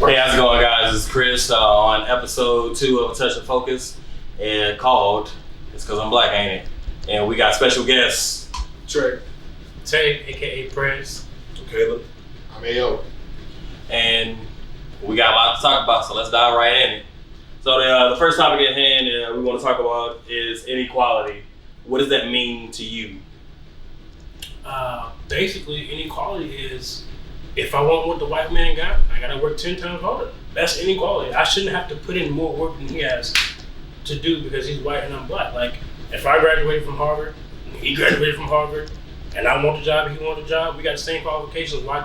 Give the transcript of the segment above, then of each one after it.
Hey, how's it going, guys? It's Chris on episode 2 of A Touch of Focus, and called It's Because I'm Black, Ain't It? And we got special guests. Trey, aka Prince. Caleb. I'm AO. And we got a lot to talk about, so let's dive right in it. So the first topic at hand we want to talk about is inequality. What does that mean to you? Basically, inequality is, if I want what the white man got, I gotta work 10 times harder. That's inequality. I shouldn't have to put in more work than he has to do because he's white and I'm black. Like, if I graduated from Harvard, he graduated from Harvard, and I want the job, he want the job, we got the same qualifications, why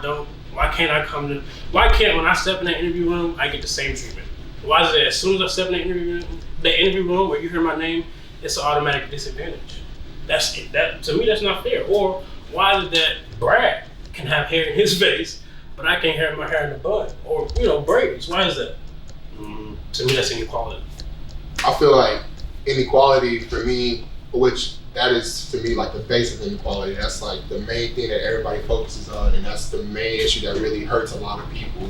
can't when I step in that interview room, I get the same treatment? Why is it as soon as I step in the interview room where you hear my name, it's an automatic disadvantage? That to me, that's not fair. Or why is it that Brad can have hair in his face, but I can't have my hair in the bun? Or, braids. Why is that? To me, that's inequality. I feel like inequality for me, which that is to me like the base of inequality. That's like the main thing that everybody focuses on, and that's the main issue that really hurts a lot of people.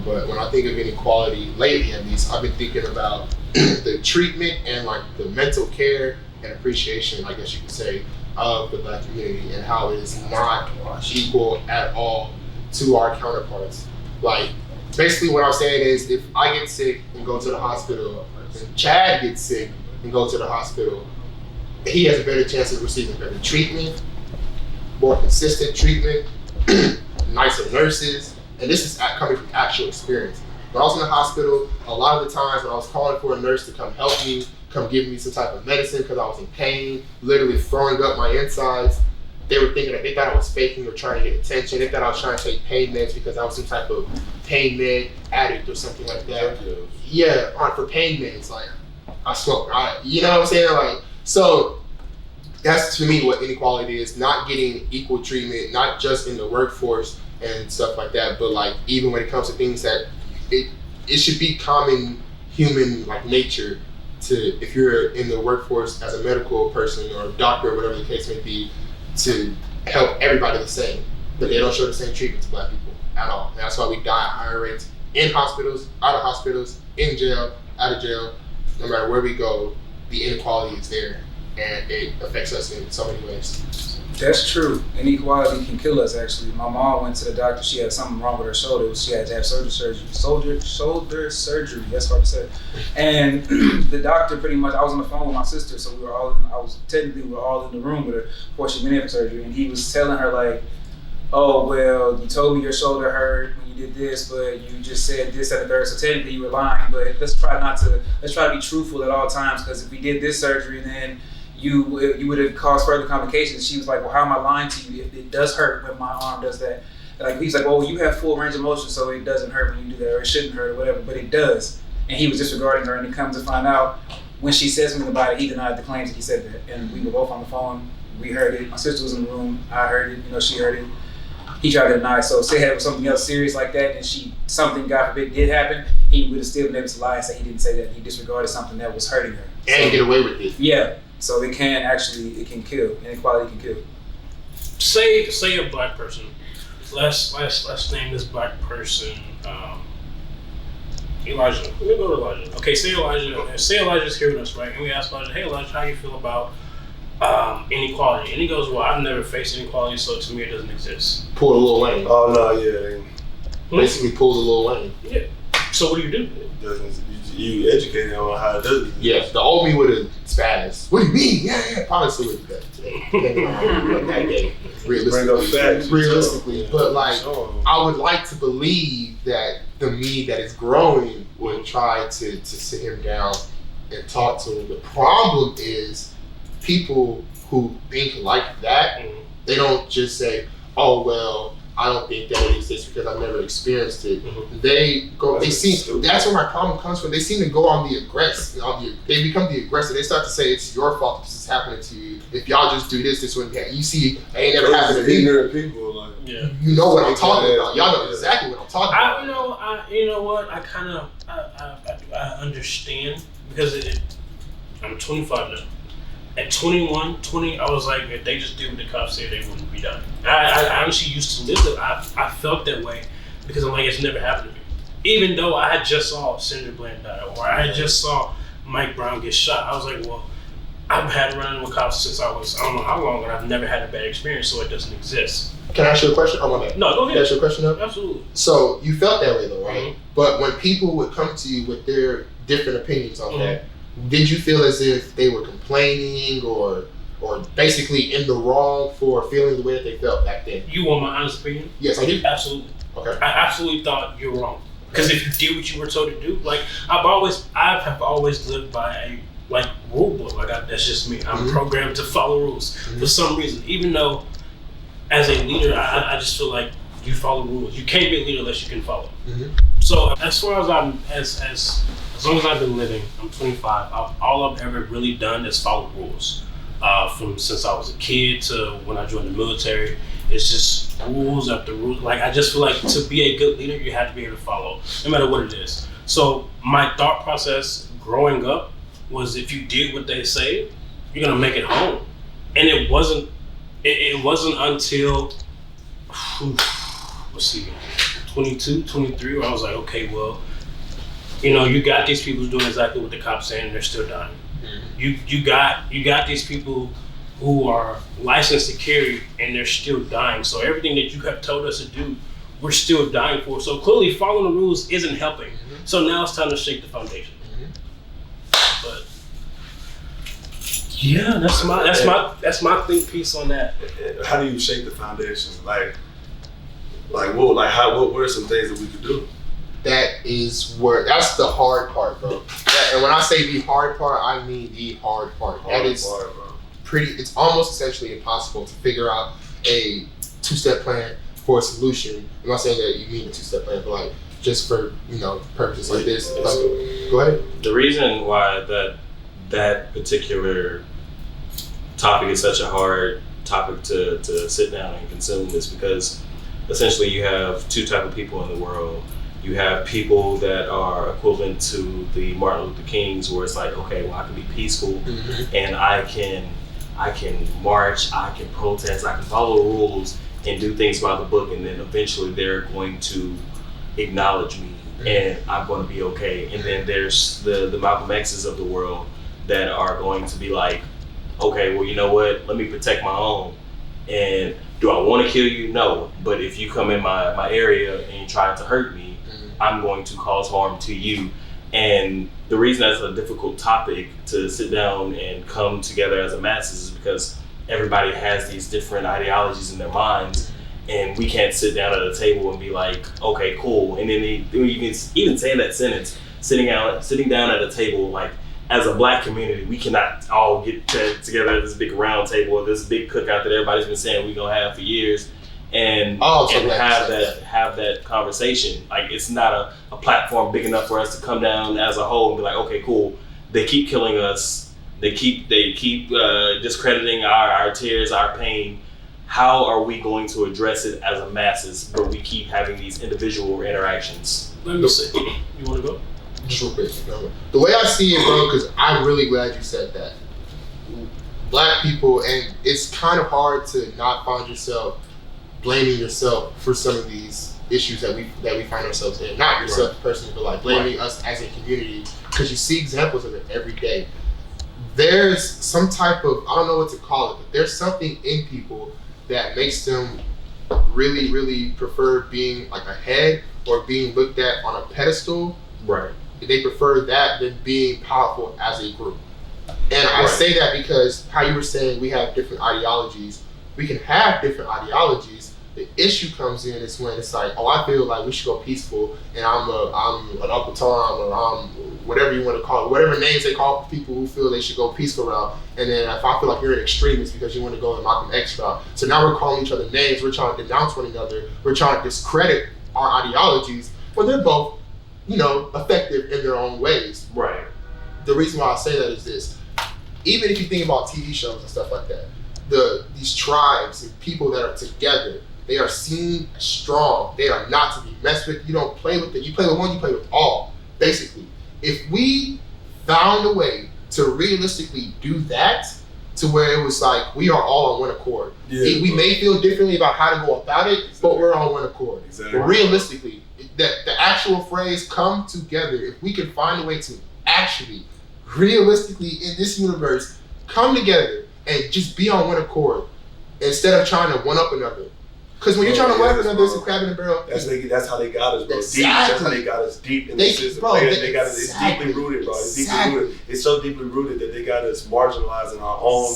But when I think of inequality lately, at least, I've been thinking about the treatment and like the mental care and appreciation, I guess you could say, of the black community and how it is not equal at all to our counterparts. Like, basically what I'm saying is, if I get sick and go to the hospital, and Chad gets sick and go to the hospital, he has a better chance of receiving better treatment, more consistent treatment, nicer nurses, and this is coming from actual experience. When I was in the hospital, a lot of the times when I was calling for a nurse to come help me, come give me some type of medicine because I was in pain, literally throwing up my insides, they were thinking that they thought I was faking or trying to get attention. They thought I was trying to take pain meds because I was some type of pain med addict or something like that. Yeah, for pain meds, like I smoke. You know what I'm saying? Like, so that's to me what inequality is: not getting equal treatment, not just in the workforce and stuff like that, but like even when it comes to things that it should be common human like nature to, if you're in the workforce as a medical person or a doctor or whatever the case may be, to help everybody the same. But they don't show the same treatment to black people at all. And that's why we die at higher rates in hospitals, out of hospitals, in jail, out of jail. No matter where we go, the inequality is there and it affects us in so many ways. That's true. Inequality can kill us, actually. My mom went to the doctor. She had something wrong with her shoulder. She had to have shoulder surgery. That's hard to say. And the doctor pretty much, I was on the phone with my sister, so we were all in the room with her before she went in for surgery. And he was telling her like, oh, well, you told me your shoulder hurt when you did this, but you just said this at the third, so technically you were lying. But let's try to be truthful at all times, because if we did this surgery, then you would have caused further complications. She was like, well, how am I lying to you if it does hurt when my arm does that? Like, he's like, well, you have full range of motion, so it doesn't hurt when you do that, or it shouldn't hurt or whatever, but it does. And he was disregarding her, and it comes to find out, when she said something about it, he denied the claims that he said that. And we were both on the phone, we heard it, my sister was in the room, I heard it, she heard it. He tried to deny it, so say it was something else serious like that, and something, God forbid, did happen, he would have still been able to lie and say he didn't say that, he disregarded something that was hurting her. And get away with it. Yeah. So it can kill. Inequality can kill. Say a black person. Let's name this black person Elijah. We'll go to Elijah. Okay, say Elijah's here with us, right? And we ask Elijah, hey Elijah, how you feel about inequality? And he goes, well, I've never faced inequality, so to me it doesn't exist. Pull a Lil Wayne. Oh no, yeah. Basically pull a Lil Wayne. Yeah. So what do you do? You educate him on how to do it. Yeah, the old me would have spazzed. What do you mean? Yeah, probably still would do that today. That day, realistically. Yeah. But like, I would like to believe that the me that is growing would try to sit him down and talk to him. The problem is people who think like that, they don't just say, oh, well, I don't think that it exists because I've never experienced it. They seem, that's where my problem comes from. They seem to go on the aggressor. They become the aggressor. They start to say it's your fault this is happening to you. If y'all just do this wouldn't happen. You see, it ain't never happened to me. Ignorant people, like, yeah. You know what I'm talking about. Y'all know exactly what I'm talking about. You know what? I kind of understand, because I'm 25 now. At 21, 20, I was like, if they just did what the cops said, they wouldn't be done. I honestly used to live that. I felt that way because I'm like, it's never happened to me. Even though I had just saw Senator Bland die, or I had just saw Mike Brown get shot, I was like, well, I've had running with cops since I don't know how long, and I've never had a bad experience, so it doesn't exist. Can I ask you a question? Oh, my bad. No, go ahead. Can I ask you a question though? Absolutely. So you felt that way though, right? Mm-hmm. But when people would come to you with their different opinions on Mm-hmm. that, did you feel as if they were complaining or basically in the wrong for feeling the way that they felt back then? You want my honest opinion? Yes, I do. Absolutely. Okay. I absolutely thought you're wrong. Because if you did what you were told to do, like I have always lived by a rule book. That's just me. I'm programmed to follow rules for some reason. Even though, as a leader, I just feel like you follow rules. You can't be a leader unless you can follow. So as far as as long as I've been living, I'm 25. All I've ever really done is follow rules. From since I was a kid to when I joined the military, it's just rules after rules. Like I just feel like to be a good leader, you have to be able to follow, no matter what it is. So my thought process growing up was if you did what they say, you're gonna make it home. And it wasn't until let's see, 22, 23, where I was like, okay, well, you got these people doing exactly what the cops saying, and they're still dying. You got these people who are licensed to carry, and they're still dying. So everything that you have told us to do, we're still dying for. So clearly, following the rules isn't helping. So now it's time to shake the foundation. But yeah, that's my think piece on that. How do you shake the foundation? What are some things that we could do? That's the hard part, bro. And when I say the hard part, I mean the hard part. It's almost essentially impossible to figure out a two-step plan for a solution. I'm not saying that you mean a two-step plan, but just for, purposes like this. Go ahead. The reason why that particular topic is such a hard topic to sit down and consume is because essentially you have two types of people in the world. You have people that are equivalent to the Martin Luther Kings, where it's like, okay, well, I can be peaceful and I can march, I can protest, I can follow the rules and do things by the book, and then eventually they're going to acknowledge me and I'm going to be okay. And then there's the Malcolm X's of the world that are going to be like, okay, well, you know what? Let me protect my own. And do I want to kill you? No. But if you come in my area and you try to hurt me, I'm going to cause harm to you. And the reason that's a difficult topic to sit down and come together as a masses is because everybody has these different ideologies in their minds, and we can't sit down at a table and be like, okay, cool. And then even saying that sentence, sitting down at a table, like as a Black community, we cannot all get together at this big round table or this big cookout that everybody's been saying we're gonna have for years. And have that conversation. Like it's not a platform big enough for us to come down as a whole and be like, okay, cool. They keep killing us. They keep discrediting our tears, our pain. How are we going to address it as a masses? But we keep having these individual interactions. Let me see. You want to go? Just real quick. The way I see it, bro, because I'm really glad you said that. Black people, and it's kind of hard to not find yourself blaming yourself for some of these issues that we find ourselves in. Not yourself personally, but blaming us as a community, because you see examples of it every day. There's some type of, I don't know what to call it, but there's something in people that makes them really, really prefer being ahead or being looked at on a pedestal. Right. They prefer that than being powerful as a group. And I say that because how you were saying we have different ideologies. We can have different ideologies. The issue comes in is when it's like, oh, I feel like we should go peaceful, and I'm an Uncle Tom, or I'm whatever you want to call it, whatever names they call people who feel they should go peaceful route. And then if I feel like you're an extremist because you want to go in Malcolm X route, so now we're calling each other names, we're trying to denounce one another, we're trying to discredit our ideologies, when they're both, effective in their own ways. Right. The reason why I say that is this: even if you think about TV shows and stuff like that, these tribes and people that are together, they are seen as strong. They are not to be messed with. You don't play with them. You play with one, you play with all, basically. If we found a way to realistically do that, to to where it was like we are all on one accord. Yeah, we may feel differently about how to go about it, but we're on one accord. Exactly. But realistically, the actual phrase "come together," if we can find a way to actually, realistically in this universe, come together and just be on one accord instead of trying to one up another. Because when you're trying to one up another, it's a crab in a barrel. That's how they got us, bro. Exactly. Deep. That's how they got us deep in the system. Bro, they got us. It's deeply rooted, bro. It's deeply rooted. It's so deeply rooted that they got us marginalized in our own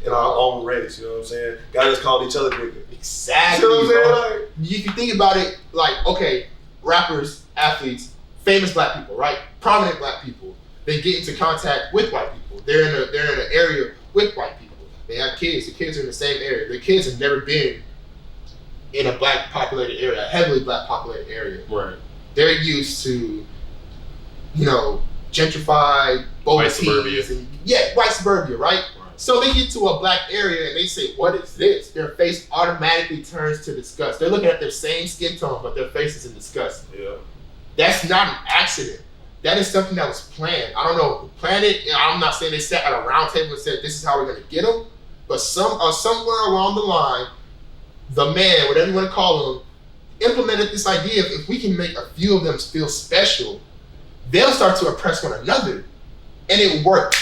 in our own race. You know what I'm saying? Got us calling each other nigga. Exactly. You know what I'm saying? Like, if you think about it, like, okay, rappers, athletes, famous black people, right? Prominent black people. They get into contact with white people. They're in an area with white people. They have kids. The kids are in the same area. The kids have never been in a black populated area, a heavily black populated area. Right. They're used to, gentrified, White suburbia. White suburbia, right? So they get to a black area and they say, "What is this?" Their face automatically turns to disgust. They're looking at their same skin tone, but their face is in disgust. Yeah. That's not an accident. That is something that was planned. I don't know who planned it. I'm not saying they sat at a round table and said, "This is how we're going to get them," but somewhere along the line, the man, whatever you want to call him, implemented this idea of if we can make a few of them feel special, they'll start to oppress one another. And it worked.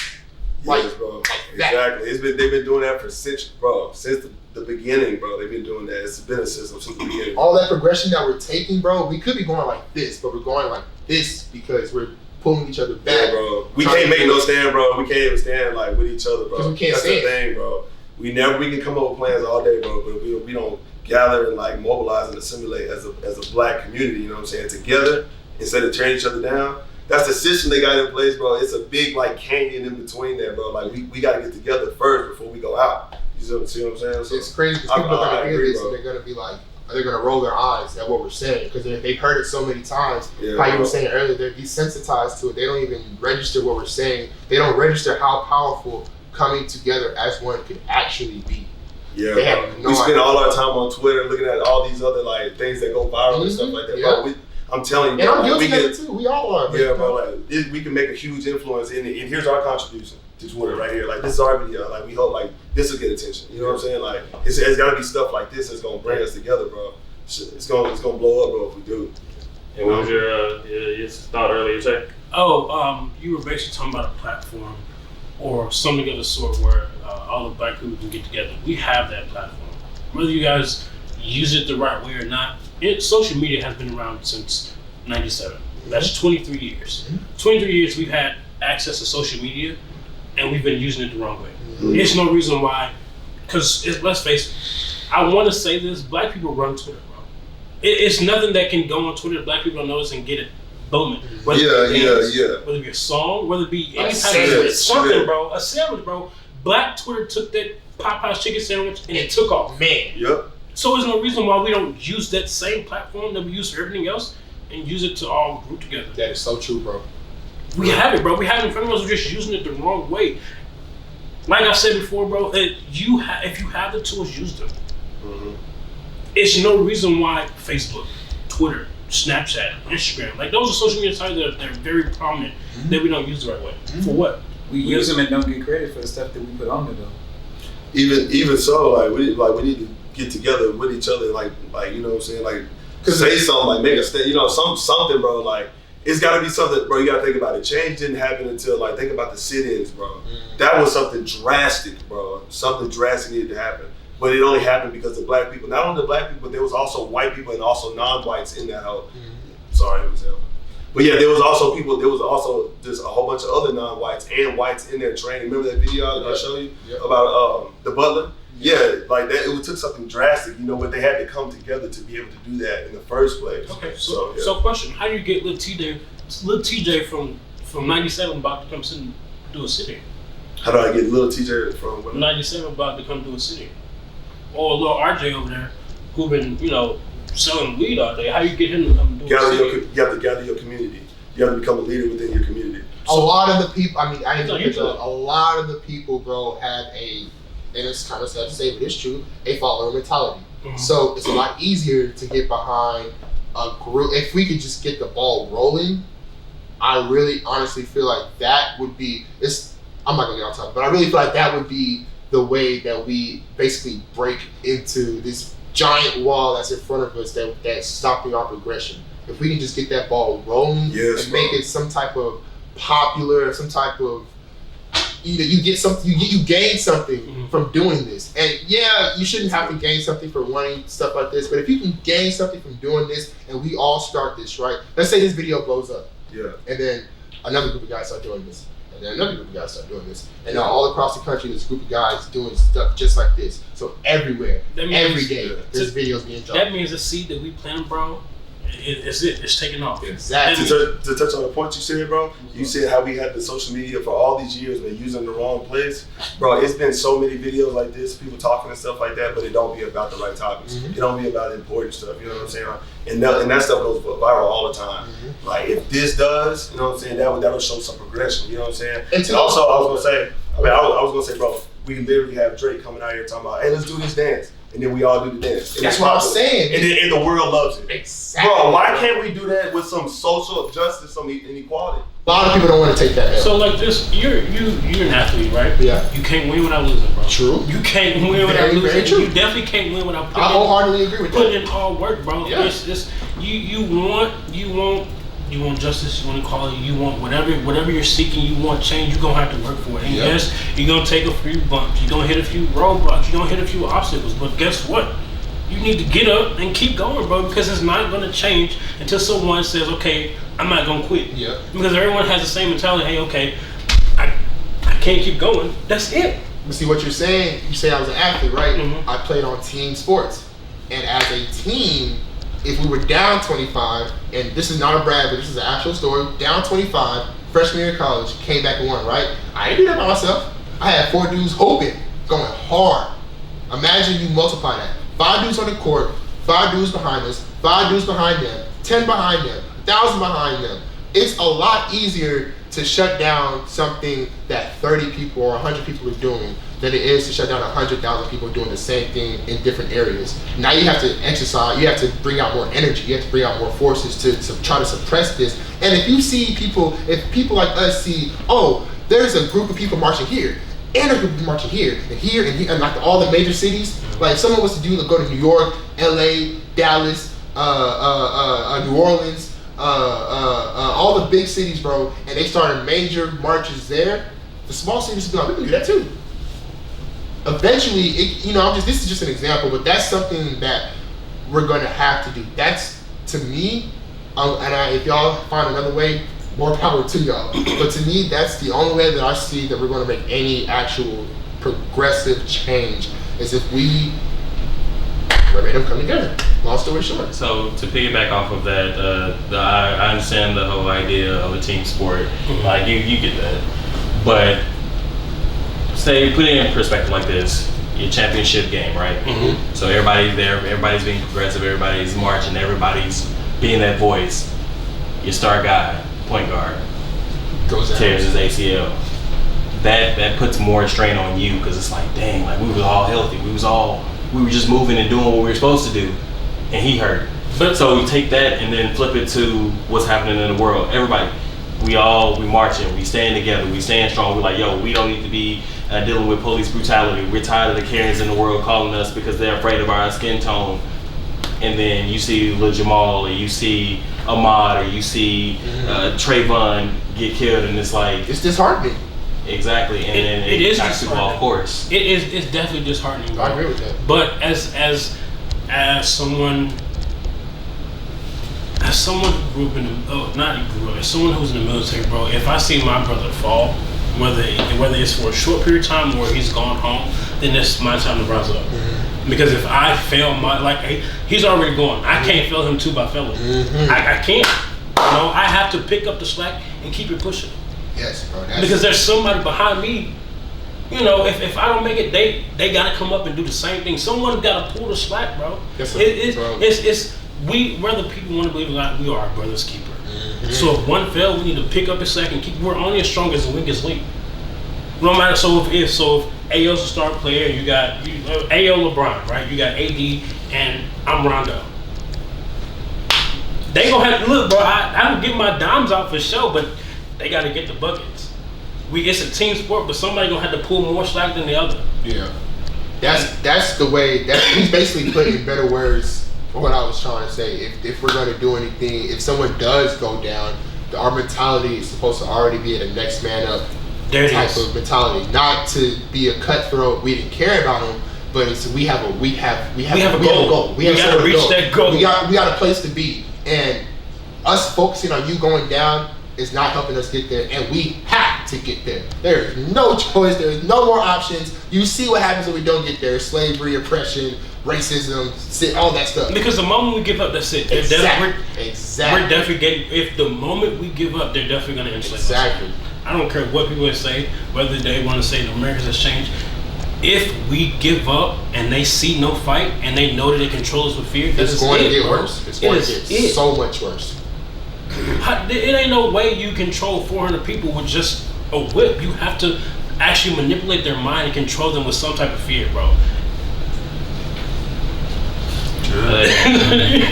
Yes, bro. Exactly. They've been doing that for centuries, bro. Since the beginning, bro. They've been doing that. It's been a system since the beginning. All that progression that we're taking, bro, we could be going like this, but we're going like this because we're pulling each other back. Yeah, bro. We can't make no stand, bro. We can't even stand like with each other, bro. Because we can't That's stand. the thing, bro. We can come up with plans all day, bro, but we don't gather and like mobilize and assimilate as a black community, you know what I'm saying, together instead of tearing each other down. That's the system they got in place, bro. It's a big like canyon in between there, bro. Like we gotta get together first before we go out. You see what I'm saying? So, it's crazy because people are gonna hear this and they're gonna be like, they're gonna roll their eyes at what we're saying because they've heard it so many times. Yeah, how you were saying earlier, they're desensitized to it. They don't even register what we're saying. They don't register how powerful coming together as one could actually be. Yeah, bro. We spend all our time on Twitter looking at all these other like things that go viral and stuff like that. Yeah. Bro, I'm telling you, and bro, I'm guilty of it too. We all are. Yeah, bro. Like we can make a huge influence in it. And here's our contribution to Twitter right here. Like this is our video. Like we hope like this will get attention. You know what I'm saying? Like it's got to be stuff like this that's gonna bring us together, bro. It's gonna blow up, bro, if we do. And what was your thought earlier, Jay? You were basically talking about a platform or something of the sort where all the black people can get together. We have that platform. Whether you guys use it the right way or not, social media has been around since 97. That's 23 years. 23 years we've had access to social media and we've been using it the wrong way. There's no reason why, because let's face it, I want to say this, black people run Twitter, bro. It's nothing that can go on Twitter black people don't notice and get it booming. Whether it be a dance, whether it be a song, whether it be any type of something, bro. A sandwich, bro. Black Twitter took that Popeye's chicken sandwich and it took off. Man. Yep. So there's no reason why we don't use that same platform that we use for everything else and use it to all group together. That is so true, bro. We have it, bro. We have it in front of us. We're just using it the wrong way. Like I said before, bro, if you have the tools, use them. Mm-hmm. It's no reason why Facebook, Twitter, Snapchat, Instagram, like those are social media sites that are very prominent that we don't use the right way. For what? We use them and don't get credit for the stuff that we put on there, though. Even so, we need to get together with each other, like you know what I'm saying, like say something, like make a stand, something, bro. Like it's got to be something, bro. You got to think about it. Change didn't happen until like think about the sit-ins, bro. That was something drastic, bro. Something drastic needed to happen, but it only happened because of black people. Not only the black people, but there was also white people and also non-whites in that hole. Sorry, it was him. But yeah, there was also just a whole bunch of other non-whites and whites in there training. Remember that video I showed you about the butler? Yeah, like that. It took something drastic, but they had to come together to be able to do that in the first place. Okay, so question: how do you get Lil TJ from 97 about to come do a sitting? How do I get Lil TJ from 97 about to come do a sitting? Or Lil RJ over there who been selling weed all day. How you get him to come do a sitting? You have to gather your community. You have to become a leader within your community. A lot of the people, I didn't think a lot of the people, bro, have and it's kind of sad to say, but it's true, a follower mentality. Mm-hmm. So it's a lot easier to get behind a group. If we could just get the ball rolling, I really honestly feel like that would be, I'm not gonna get off topic, but I really feel like that would be the way that we basically break into this giant wall that's in front of us that's stopping our progression. If we can just get that ball rolling and make it some type of popular, some type of you get something, you gain something from doing this. And yeah, you shouldn't have to gain something for wanting stuff like this, but if you can gain something from doing this, and we all start this, right? Let's say this video blows up, and then another group of guys start doing this, and then another group of guys start doing this, and now all across the country, there's a group of guys doing stuff just like this. So everywhere, every day, there's videos being dropped. That means the seed that we plant, bro. It's taking off. Exactly. To touch on the point you said, bro, you said how we had the social media for all these years, but using the wrong place. Bro, it's been so many videos like this, people talking and stuff like that, but it don't be about the right topics. It don't be about important stuff, you know what I'm saying? And that stuff goes viral all the time. Like, if this does, you know what I'm saying, that'll show some progression, you know what I'm saying? And also, I was gonna say, bro, we literally have Drake coming out here talking about, hey, let's do this dance. And then we all do the dance. That's what I'm saying. And the world loves it. Exactly. Bro, why can't we do that with some social justice, some inequality? A lot of people don't want to take that. So like this, you're an athlete, right? Yeah. You can't win without losing, bro. True. You can't win without losing. Very true. You definitely can't win without putting. I wholeheartedly agree with that. Putting in all work, bro. Yeah. You want justice, you want equality, you want whatever you're seeking, you want change, you're gonna have to work for it. And yes, you're gonna take a few bumps, you're gonna hit a few roadblocks, you're gonna hit a few obstacles, but guess what? You need to get up and keep going, bro, because it's not gonna change until someone says, okay, I'm not gonna quit. Yeah. Because everyone has the same mentality, hey, okay, I can't keep going. That's it. But see what you're saying, you say I was an athlete, right? I played on team sports. And as a team, if we were down 25, and this is not a brag, but this is an actual story, down 25, freshman year of college, came back and won, right? I didn't do that by myself. I had 4 dudes hoping, going hard. Imagine you multiply that. 5 dudes on the court, 5 dudes behind us, 5 dudes behind them, 10 behind them, 1,000 behind them. It's a lot easier to shut down something that 30 people or 100 people are doing than it is to shut down 100,000 people doing the same thing in different areas. Now you have to exercise, you have to bring out more energy, you have to bring out more forces to try to suppress this. And if you see people, if people like us see, oh, there's a group of people marching here, and a group of people marching here, and like all the major cities, like if someone was to go to New York, LA, Dallas, New Orleans, all the big cities, bro, and they started major marches there, the small cities would be like, we can do that too. Eventually, this is just an example, but that's something that we're gonna have to do. That's, to me, if y'all find another way, more power to y'all. But to me, that's the only way that I see that we're gonna make any actual progressive change, is if we made them come together. Long story short. So to piggyback off of that, I understand the whole idea of a team sport. Like you get that, but say put it in perspective like this: your championship game, right? So everybody's there, everybody's being progressive, everybody's marching, everybody's being that voice. Your star guy, point guard, tears his ACL. That puts more strain on you, because it's like, dang, like we was all healthy, we were just moving and doing what we were supposed to do, and he hurt. But so you take that and then flip it to what's happening in the world. Everybody, we marching, we staying together, we staying strong. We're like, yo, we don't need to be dealing with police brutality. We're tired of the Karens in the world calling us because they're afraid of our skin tone. And then you see Lil Jamal, or you see Ahmad, or you see Trayvon get killed, and it's like, it's disheartening. Exactly, and then it is knocks people off course. It's definitely disheartening, bro. I agree with that. But as someone who grew up as someone who's in the military, bro, if I see my brother fall, whether it's for a short period of time or he's gone home, then it's my time to rise up. Because if I fail he's already gone. I can't fail him too by failing. I can't. I have to pick up the slack and keep it pushing. Yes, bro. Because there's somebody behind me. If I don't make it, they gotta come up and do the same thing. Someone's gotta pull the slack, bro. Whether people want to believe it or not, we are our brother's keeper. So if one fails, we need to pick up his slack and keep. We're only as strong as the weakest link. No matter. So if AO's a star player, you got AO LeBron, right? You got AD, and I'm Rondo. They gonna have to look, bro. I don't get my dimes out for show, but they got to get the buckets. it's a team sport, but somebody gonna have to pull more slack than the other. Yeah. That's the way. He's basically put in better words for what I was trying to say. If we're gonna do anything, if someone does go down, our mentality is supposed to already be at a next man up type of mentality, not to be a cutthroat. We didn't care about him, but it's we have a goal. We gotta reach that goal. We got a place to be, and us focusing on you going down is not helping us get there, and we have to get there. There is no choice. There is no more options. You see what happens when we don't get there: slavery, oppression, racism, all that stuff. Because the moment we give up, that's it. Exactly. We're definitely getting. If the moment we give up, they're definitely gonna enslave us. Exactly. I don't care what people say, whether they want to say the Americans has changed. If we give up and they see no fight and they know that they control us with fear, it's going to get worse. It's going to get so much worse. It ain't no way you control 400 people with just a whip. You have to actually manipulate their mind and control them with some type of fear, bro.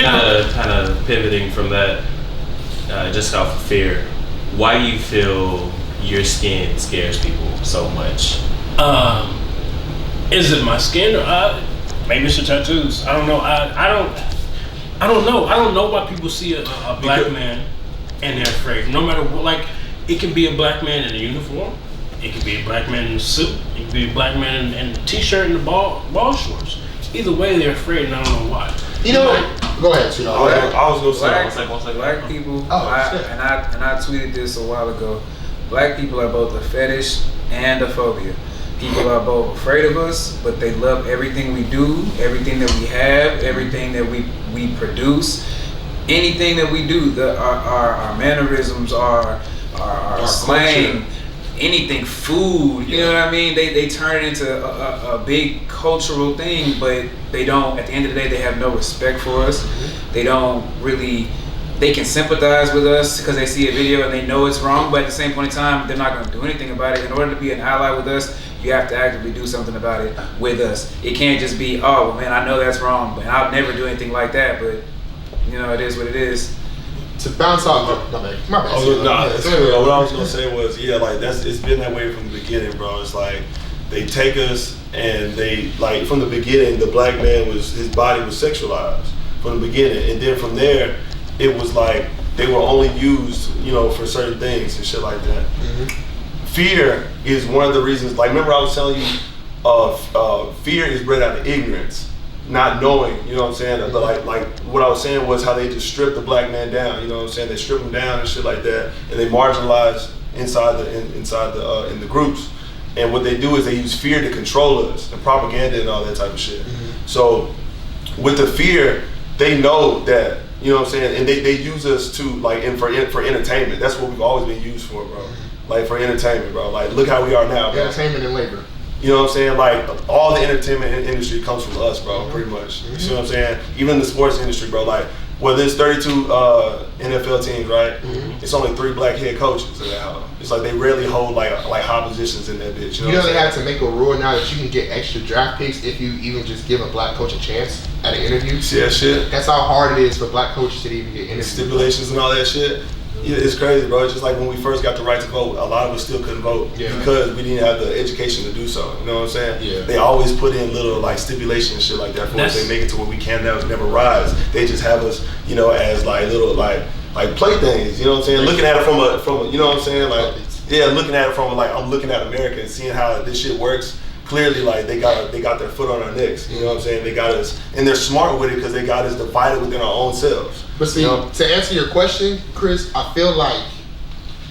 Kind of pivoting from that, just off of fear. Why do you feel your skin scares people so much? Is it my skin or maybe it's the tattoos? I don't know. I don't know. I don't know why people see a black man and they're afraid. No matter what, like it can be a black man in a uniform, it can be a black man in a suit, it can be a black man in a t-shirt and the ball shorts. Either way, they're afraid, and I don't know why. You know what? Go ahead, Tino. I was gonna say black people. shit. And I tweeted this a while ago. Black people are both a fetish and a phobia. People are both afraid of us, but they love everything we do, everything that we have, everything that we produce, anything that we do. Our mannerisms, our slang, culture. Anything, food. You know what I mean? They turn it into a big cultural thing, but they don't. At the end of the day, they have no respect for us. Mm-hmm. They don't really. They can sympathize with us because they see a video and they know it's wrong, but at the same point in time, they're not going to do anything about it. In order to be an ally with us, you have to actively do something about it with us. It can't just be, oh, well, man, I know that's wrong, but I'll never do anything like that. But, you know, it is what it is. To bounce off, my bad. That's cool. What I was going to say was, it's been that way from the beginning, bro. It's like they take us and they, like, from the beginning, the black man his body was sexualized from the beginning. And then from there, it was like they were only used, for certain things and shit like that. Mm-hmm. Fear is one of the reasons. Like, remember I was telling you, fear is bred out of ignorance, not knowing. You know what I'm saying? Mm-hmm. Like what I was saying was how they just strip the black man down. You know what I'm saying? They strip him down and shit like that, and they marginalize in the groups. And what they do is they use fear to control us, and propaganda and all that type of shit. Mm-hmm. So with the fear, they know that. You know what I'm saying? And they use us to, like, for entertainment. That's what we've always been used for, bro. Like, for entertainment, bro. Like, look how we are now, bro. Entertainment and labor. You know what I'm saying? Like, all the entertainment industry comes from us, bro, pretty much. Mm-hmm. You see what I'm saying? Even in the sports industry, bro. Like, well, there's 32 NFL teams, right? Mm-hmm. It's only 3 black head coaches in that house. It's like they rarely hold like high positions in that bitch. You know they have to make a rule now that you can get extra draft picks if you even just give a black coach a chance at an interview. See that shit? That's how hard it is for black coaches to even get interviewed. Stipulations and all that shit. Yeah, it's crazy, bro. It's just like when we first got the right to vote, a lot of us still couldn't vote because we didn't have the education to do so. You know what I'm saying? Yeah. They always put in little like stipulations and shit like that for us. They make it to where we can never rise. They just have us, as like little like playthings. You know what I'm saying? Looking at it from a you know what I'm saying? Like looking at it from like I'm looking at America and seeing how this shit works. Clearly, like they got their foot on our necks. You know what I'm saying? They got us, and they're smart with it because they got us divided within our own selves. But see, to answer your question, Chris, I feel like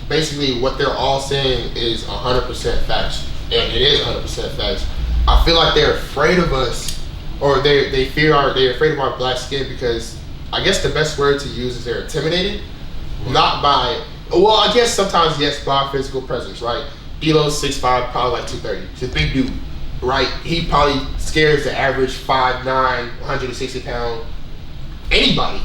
basically what they're all saying is 100% facts, and it is 100% facts. I feel like they're afraid of us, or they're afraid of our black skin because I guess the best word to use is they're intimidated, not by. Well, I guess sometimes yes, by our physical presence, right? D'Lo's 6'5", probably like 230. He's a big dude, right? He probably scares the average 5'9", 160 pound anybody,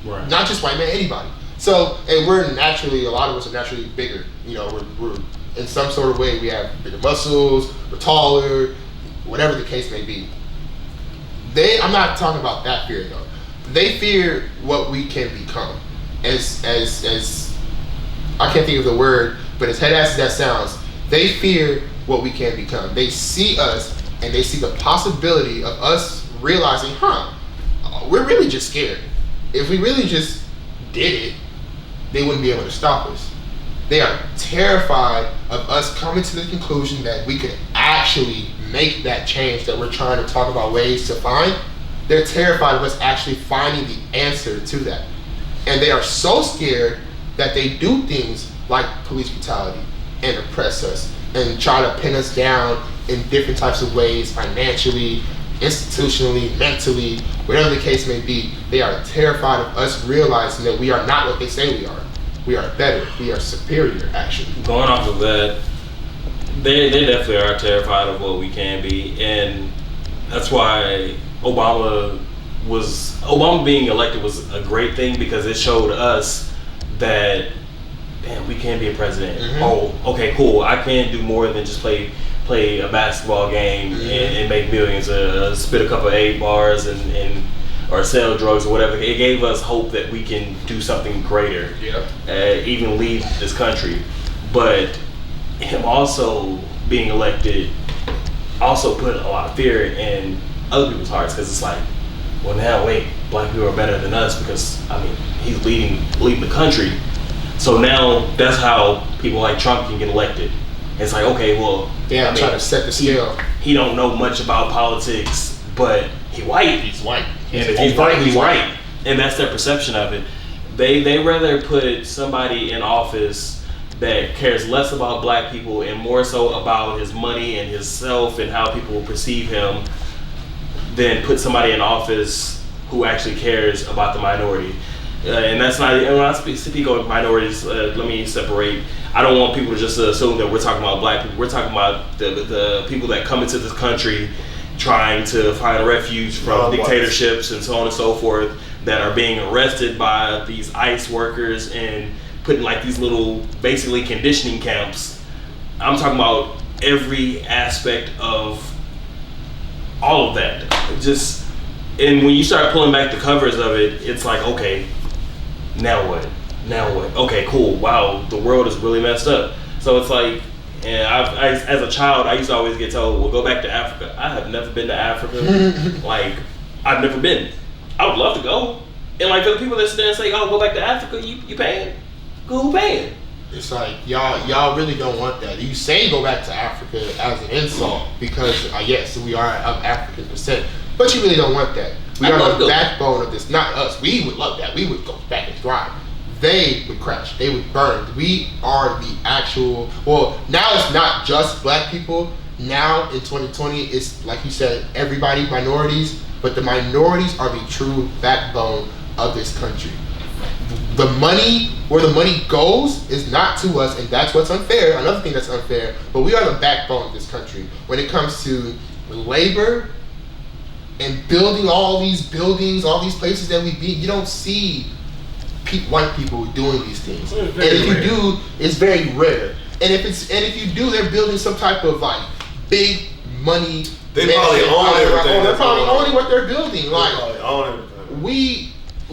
right? Not just white man, anybody. So, and a lot of us are naturally bigger. We're in some sort of way we have bigger muscles, we're taller, whatever the case may be. I'm not talking about that fear though. They fear what we can become. As I can't think of the word, but as head ass as that sounds. They fear what we can become. They see us and they see the possibility of us realizing, we're really just scared. If we really just did it, they wouldn't be able to stop us. They are terrified of us coming to the conclusion that we could actually make that change that we're trying to talk about ways to find. They're terrified of us actually finding the answer to that. And they are so scared that they do things like police brutality and oppress us and try to pin us down in different types of ways, financially, institutionally, mentally, whatever the case may be. They are terrified of us realizing that we are not what they say we are. We are better. We are superior, actually. Going off of that, they definitely are terrified of what we can be, and that's why Obama being elected was a great thing, because it showed us that, damn, we can be a president. Mm-hmm. Oh, okay, cool. I can do more than just play a basketball game and make millions, spit a couple of 8 bars and or sell drugs or whatever. It gave us hope that we can do something greater, even lead this country. But him also being elected also put a lot of fear in other people's hearts, because it's like, well, now wait, black people are better than us because, I mean, he's leading the country. So now that's how people like Trump can get elected. It's like, okay, well, I'm trying to set the scale. He don't know much about politics, but he's white. He's white. And if he's white, he's white. And that's their perception of it. They rather put somebody in office that cares less about black people and more so about his money and his self and how people will perceive him, than put somebody in office who actually cares about the minority. And that's not, and when I speak of minorities, let me separate. I don't want people to just assume that we're talking about black people. We're talking about the people that come into this country trying to find refuge from dictatorships and so on and so forth, that are being arrested by these ICE workers and put in like these little, basically conditioning camps. I'm talking about every aspect of all of that. And when you start pulling back the covers of it, it's like, okay, now what? Okay, cool. Wow, the world is really messed up. So it's like, and I as a child, I used to always get told, well, go back to Africa. I have never been to Africa. Like, I've never been. I would love to go. And like, for the people that sit there and say, oh, go back to Africa, you paying? Who paying? It's like, y'all really don't want that. You say go back to Africa as an insult because, yes, we are of African descent, but you really don't want that. We are the backbone of this, not us. We would love that. We would go back and thrive. They would crash. They would burn. We are the actual, well, now it's not just black people. Now in 2020, it's like you said, everybody, minorities, but the minorities are the true backbone of this country. The money, where the money goes, is not to us, and that's what's unfair. Another thing that's unfair, but we are the backbone of this country. When it comes to labor and building all these buildings, all these places that we be, you don't see white people doing these things. And if you do, it's very rare. And if you do, they're building some type of like big money. They probably own everything. They're probably owning what they're building. Like, they probably own everything.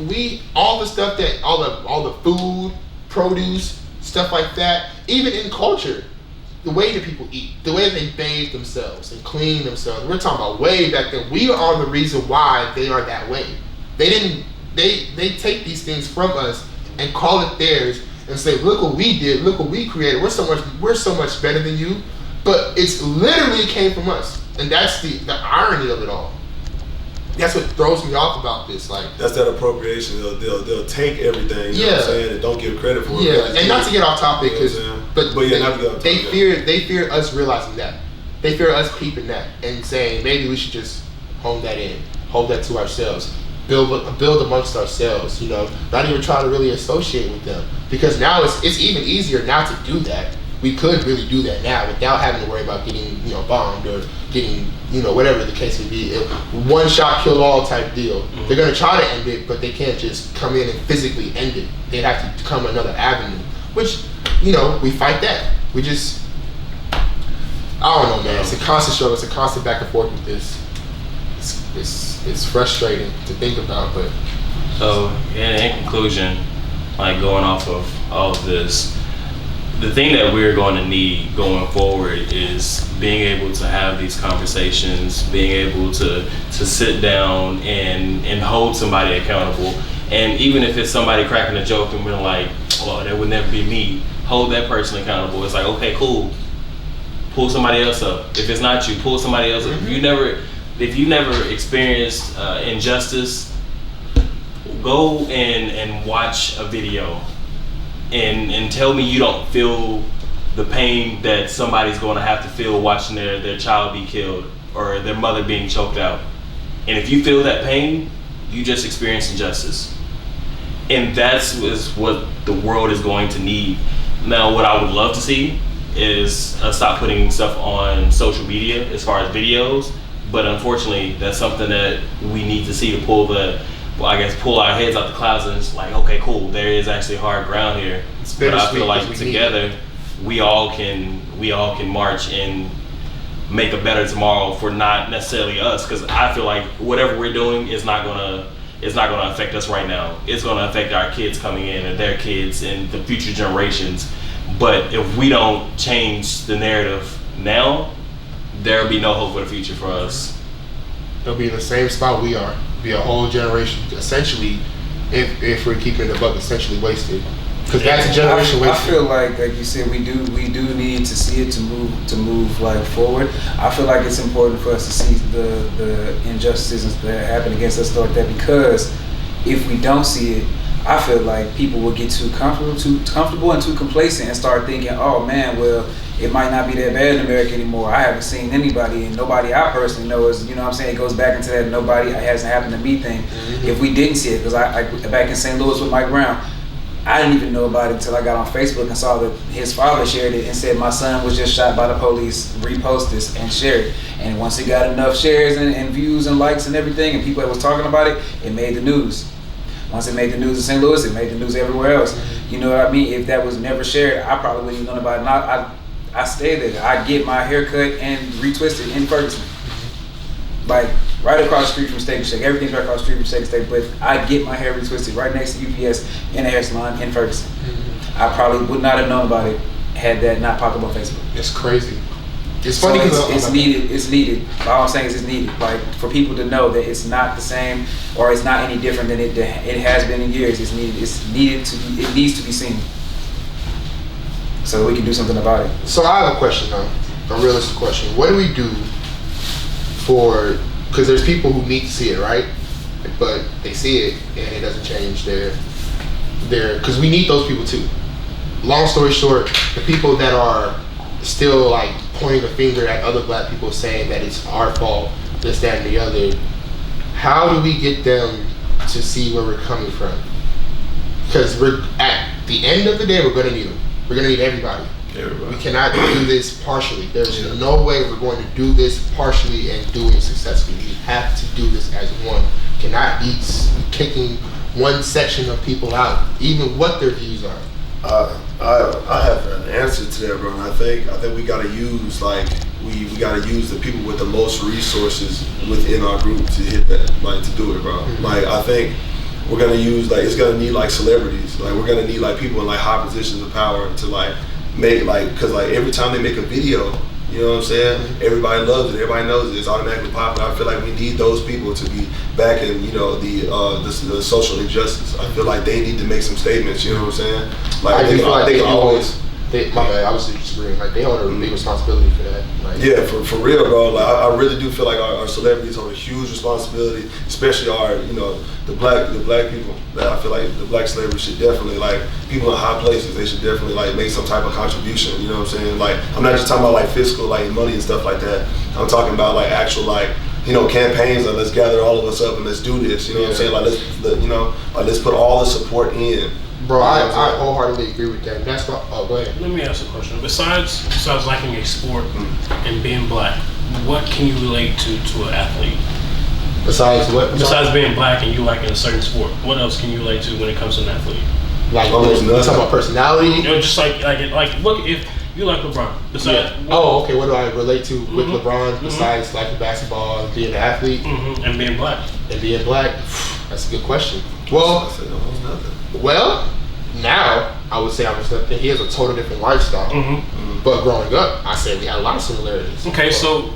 We all the stuff that all the food, produce, stuff like that, even in culture, the way that people eat, the way that they bathe themselves and clean themselves. We're talking about way back then. We are the reason why they are that way. They take these things from us and call it theirs and say, look what we did, look what we created. We're so much better than you. But it's literally came from us. And that's the irony of it all. That's what throws me off about this. Like, that's that appropriation. They'll take everything, you know what I'm saying, and don't give credit for it. Yeah, and not to get off topic, they fear us realizing that. They fear us peeping that and saying maybe we should just hold that to ourselves. Build amongst ourselves, you know, not even trying to really associate with them. Because now it's even easier now to do that. We could really do that now without having to worry about getting, bombed or getting, whatever the case may be. One shot kill all type deal. Mm-hmm. They're gonna try to end it, but they can't just come in and physically end it. They'd have to come another avenue, which, we fight that. We just, I don't know, man. It's a constant struggle. It's a constant back and forth with this. It's frustrating to think about, but. So, in conclusion, like going off of all of this, the thing that we're going to need going forward is being able to have these conversations, being able to sit down and hold somebody accountable. And even if it's somebody cracking a joke and being like, "Oh, that would never be me," hold that person accountable. It's like, okay, cool. Pull somebody else up. If it's not you, pull somebody else up. If you never experienced injustice, go and watch a video and tell me you don't feel the pain that somebody's going to have to feel watching their child be killed or their mother being choked out. And if you feel that pain, you just experienced injustice. And that's what the world is going to need. Now, what I would love to see is stop putting stuff on social media as far as videos. But unfortunately, that's something that we need to see to pull our heads out the clouds and it's like, okay, cool, there is actually hard ground here. But I feel like together we all can march and make a better tomorrow for not necessarily us, because I feel like whatever we're doing is not gonna affect us right now. It's gonna affect our kids coming in and their kids and the future generations. But if we don't change the narrative now, there'll be no hope for the future for us. They'll be in the same spot we are. Be a whole generation, essentially, if we're keeping the buck, essentially wasted. Because that's a generation wasted. I feel like you said, we do need to see it to move like forward. I feel like it's important for us to see the injustices that happen against us like that, because if we don't see it, I feel like people will get too comfortable and too complacent and start thinking, oh man, well, it might not be that bad in America anymore. I haven't seen anybody, and nobody I personally know is, you know what I'm saying, it goes back into that nobody, it hasn't happened to me thing. Mm-hmm. If we didn't see it, because I back in St. Louis with Mike Brown, I didn't even know about it until I got on Facebook and saw that his father shared it and said, my son was just shot by the police, repost this and share it. And once it got enough shares and views and likes and everything, and people that was talking about it, it made the news. Once it made the news in St. Louis, it made the news everywhere else. Mm-hmm. You know what I mean? If that was never shared, I probably wouldn't even know about it. I stay there. I get my hair cut and retwisted in Ferguson. Like right across the street from Steak and Shake. Everything's right across the street from Steak and Shake, but I get my hair retwisted right next to UPS in a hair salon in Ferguson. Mm-hmm. I probably would not have known about it had that not popped up on Facebook. It's crazy. It's funny because it's needed. It's needed. All I'm saying is it's needed. Like for people to know that it's not the same or it's not any different than it has been in years. It's needed. It needs to be seen, so we can do something about it. So I have a question though, a realistic question. What do we do because there's people who need to see it, right? But they see it and it doesn't change their because we need those people too. Long story short, the people that are still like pointing a finger at other black people saying that it's our fault, this, that, and the other, how do we get them to see where we're coming from? Because we're at the end of the day, we're gonna need them. We're gonna need everybody. We cannot do this partially. There's no way we're going to do this partially and do it successfully. We have to do this as one. Cannot be kicking one section of people out, even what their views are. I have an answer to that, bro. And I think we gotta use we gotta use the people with the most resources within our group to hit that, to do it, bro. Mm-hmm. I think we're gonna use it's gonna need celebrities. We're gonna need people in high positions of power to make because every time they make a video, you know what I'm saying? Everybody loves it. Everybody knows it. It's automatically popular. I feel like we need those people to be backing, the social injustice. I feel like they need to make some statements. You know what I'm saying? My bad. I was disagreeing. They own a big responsibility for that. Yeah, for real, bro. I really do feel like our celebrities own a huge responsibility, especially our, the black people. I feel like the black celebrities should definitely, people in high places, they should definitely make some type of contribution. You know what I'm saying? I'm not just talking about fiscal, money and stuff like that. I'm talking about actual campaigns. Let's gather all of us up and let's do this. You know what I'm saying? Let's put all the support in. Bro, I wholeheartedly agree with that. That's why. Oh, go ahead. Let me ask a question. Besides liking a sport and being black, what can you relate to an athlete? Besides what? Besides being black and you liking a certain sport, what else can you relate to when it comes to an athlete? We're talking about personality. Just look, if you like LeBron. Besides, okay. What do I relate to with LeBron besides liking basketball and being an athlete and being black? And being black. That's a good question. Well, now I would say he has a total different lifestyle. But growing up, I said we had a lot of similarities. Okay, so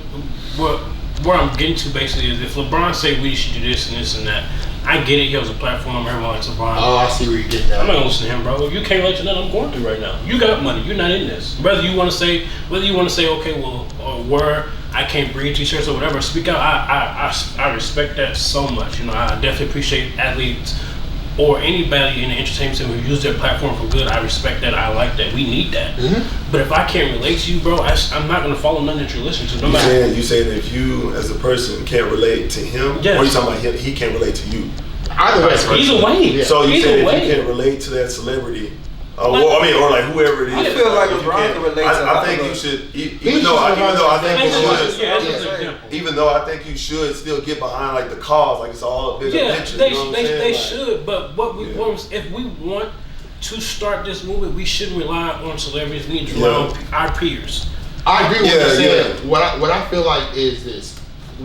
what I'm getting to basically is if LeBron say we should do this and this and that, I get it. He has a platform. Everyone likes LeBron. Oh, I see where you're getting at. I'm not gonna listen to him, bro. If you can't relate to nothing I'm going through right now, you got money. You're not in this. Whether you want to say, okay, well, or where I can't breathe t-shirts or whatever, speak out. I respect that so much. You know, I definitely appreciate athletes or anybody in the entertainment scene who use their platform for good. I respect that. I like that. We need that. But if I can't relate to you, bro, I'm not gonna follow nothing that you're listening to. No matter. You saying if you as a person can't relate to him, yes. or you talking about him, he can't relate to you? Either way, he's a way. So you saying if you can't relate to that celebrity, or like whoever it is. I feel like LeBron can relate to. I think you should, even though I think you should still get behind like the cause, like it's all a bigger picture. They should. But what we want, if we want to start this movement, we shouldn't rely on celebrities. We need to rely on our peers. I agree with what you're saying. What I feel like is this.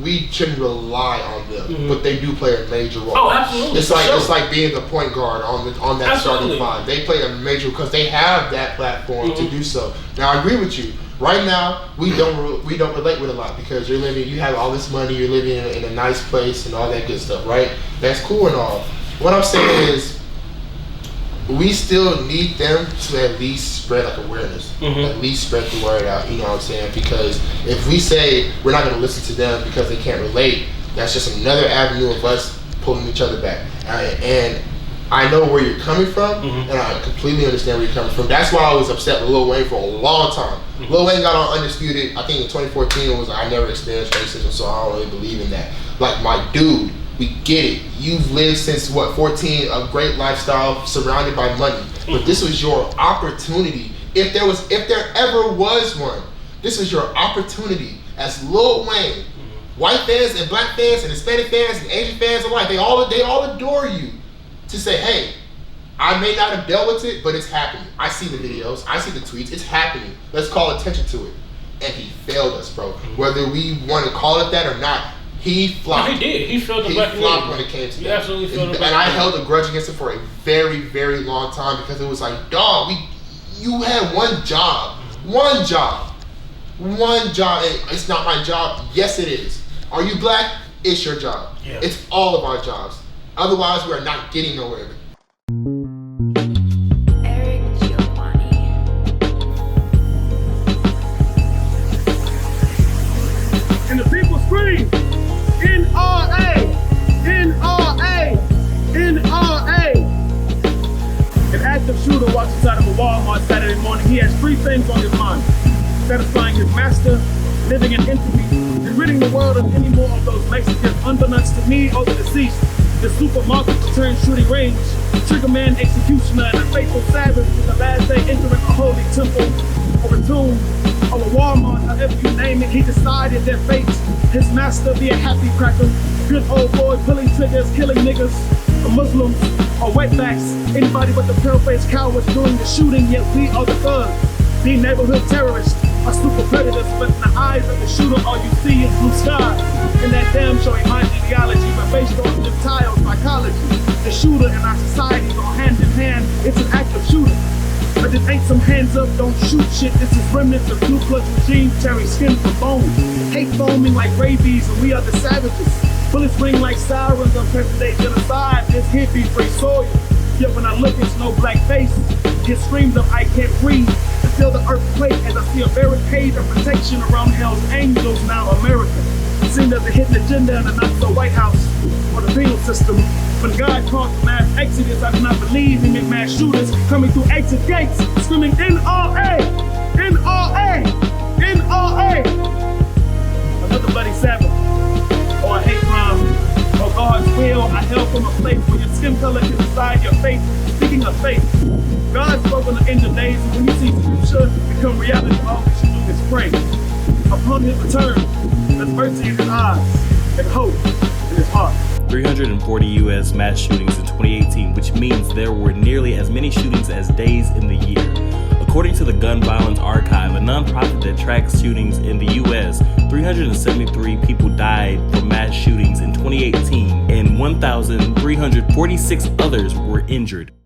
We shouldn't rely on them, but they do play a major role. Oh, absolutely. It's like being the point guard on that starting five. They play a major because they have that platform to do so. Now I agree with you. Right now we don't relate with a lot because you have all this money, you're living in a nice place and all that good stuff, right? That's cool and all. What I'm saying is, we still need them to at least spread like awareness, at least spread the word out. You know what I'm saying? Because if we say we're not going to listen to them because they can't relate, that's just another avenue of us pulling each other back. And I know where you're coming from, and I completely understand where you're coming from. That's why I was upset with Lil Wayne for a long time. Lil Wayne got on Undisputed, I think in 2014, it was I never experienced racism, so I don't really believe in that. Like, my dude, we get it. You've lived since 14, a great lifestyle surrounded by money. But this was your opportunity. If there ever was one, this was your opportunity as Lil Wayne. White fans and black fans and Hispanic fans and Asian fans alike, they all adore you. To say, hey, I may not have dealt with it, but it's happening. I see the videos, I see the tweets, it's happening. Let's call attention to it. And he failed us, bro. Whether we want to call it that or not, he flopped. No, he did. He failed the black community. He flopped when it came to that. He absolutely failed the black community. And I held a grudge against him for a very, very long time because it was like, dog, you had one job. One job. It's not my job. Yes, it is. Are you black? It's your job. Yeah. It's all of our jobs. Otherwise, we are not getting nowhere. And the people scream, NRA, NRA, NRA. An active shooter walks inside of a Walmart Saturday morning. He has three things on his mind: satisfying his master, living in infamy, and ridding the world of any more of those Mexicans unbeknownst to me or the deceased. The supermarket returned shooting range, trigger man executioner, and a faithful Sabbath with the last day entering a holy temple or a tomb or a Walmart, however you name it. He decided their fate. His master be a happy cracker, good old boy pulling triggers, killing niggas, or Muslims, or wetbacks, anybody but the pale-faced cowards doing the shooting. Yet we are the thugs, the neighborhood terrorists, are super predators, but in the eyes of the shooter, all you see is blue sky. And that damn showing my ideology, but based on reptile psychology. The shooter and our society go hand in hand. It's an active shooter. But this ain't some hands up, don't shoot shit. This is remnants of Ku Klux regime, tearing skin from bone. Hate foaming like rabies, and we are the savages. Bullets ring like sirens on present-day genocide. This hippie free soil. Yet when I look, it's no black face. It screams of I can't breathe. I feel the earthquake as I see a barricade of protection around hell's angels, now America. Seen as a hidden agenda in the not-so-White House or the penal system. When God caused the mass exodus, I do not believe in mass shooters coming through exit gates, screaming NRA, NRA, NRA. Another bloody Sabbath, or a hate crime, or God's will. I hail from a place where your skin color can decide your fate. Speaking of faith, God's spoken to end the days, and when you see scripture become reality, all we should do is pray. Upon his return, there's mercy in his eyes and hope in his heart. 340 U.S. mass shootings in 2018, which means there were nearly as many shootings as days in the year. According to the Gun Violence Archive, a nonprofit that tracks shootings in the U.S., 373 people died from mass shootings in 2018, and 1,346 others were injured.